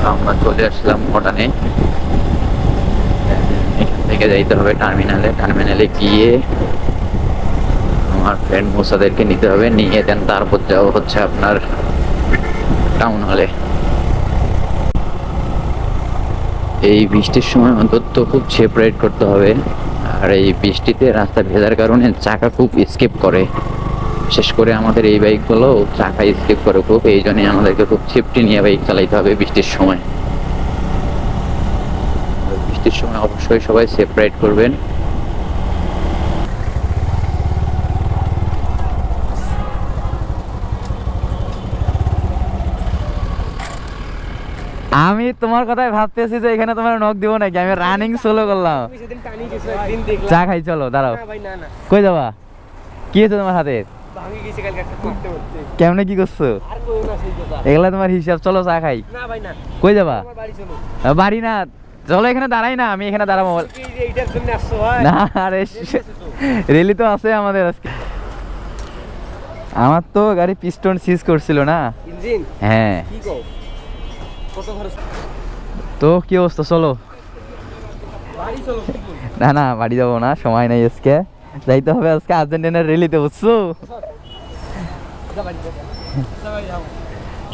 আমরা চলে আসলাম ভুটানে। এখান থেকে যাইতে হবে টার্মিনালে গিয়ে আমার ফ্রেন্ড মুসাদেরকে নিতে হবে, নিয়ে দেন তারপর যাওয়া হচ্ছে আপনার টাউন হলে। এই বৃষ্টির সময় অন্তত খুব সেপারেট করতে হবে, আর এই বৃষ্টিতে রাস্তা ভেজার কারণে চাকা খুব স্কিপ করে, বিশেষ করে আমাদের এই বাইকগুলো চাকা স্কিপ করে খুব, এই জন্যই আমাদেরকে খুব সেফটি নিয়ে বাইক চালাইতে হবে বৃষ্টির সময়। বৃষ্টির সময় অবশ্যই সবাই সেপারেট করবেন। আমি তোমার কথাই ভাবতেছি যে এখানে তোমার নক দিব নাকি, আমি রানিং সোলো করলাম। চা খাই, চলো দাঁড়াও। কই যাবা? কি হয়েছে তোমার হাতে? কেমনে কি করছো এগুলা তোমার হিসাব? চলো চা খাই। কই যাবা? বাড়ি না, চলো এখানে দাঁড়াই না, আমি এখানে দাঁড়াবো না। আরে রেলি তো আছে আমাদের আজকে। আমার তো গাড়ি পিস্টন সিজ করছিল না। হ্যাঁ, তো কি অবস্থা? চলো। না না, বাড়ি যাবো না, সময় নাই আজকে, যাইতে হবে আজকে আর্জেন্টিনার রেলিতে, বুঝছো?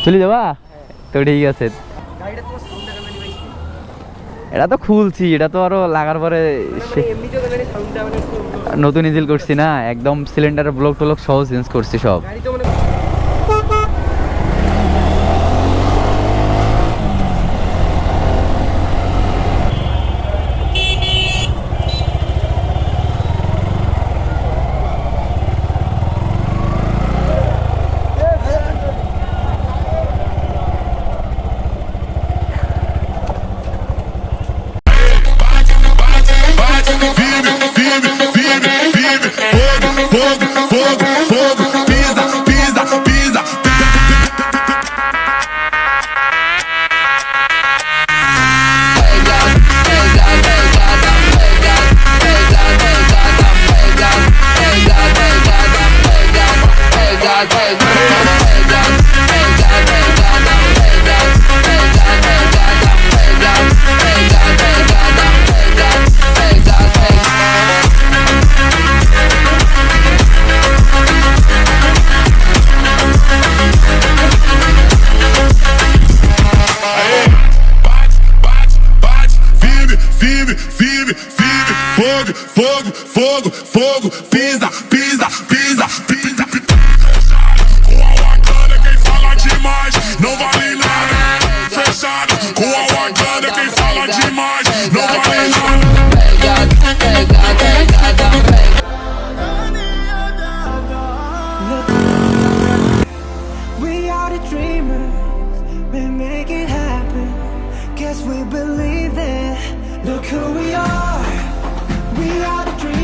চলে যাবা তো, ঠিক আছে। এটা তো খুলছি, এটা তো আরো লাগার পরে নতুন ইঞ্জিল করছি না, একদম সিলিন্ডার ব্লক টলক সহ চেঞ্জ করছি সব। Fogo, fogo, fogo, pisa, pisa, pisa, pisa. Com a Wakanda quem fala demais não vale nada. Fechado, com a Wakanda quem fala demais não vale nada. We are the dreamers, we make it happen. Guess we believe it. Look who we are the dreamers.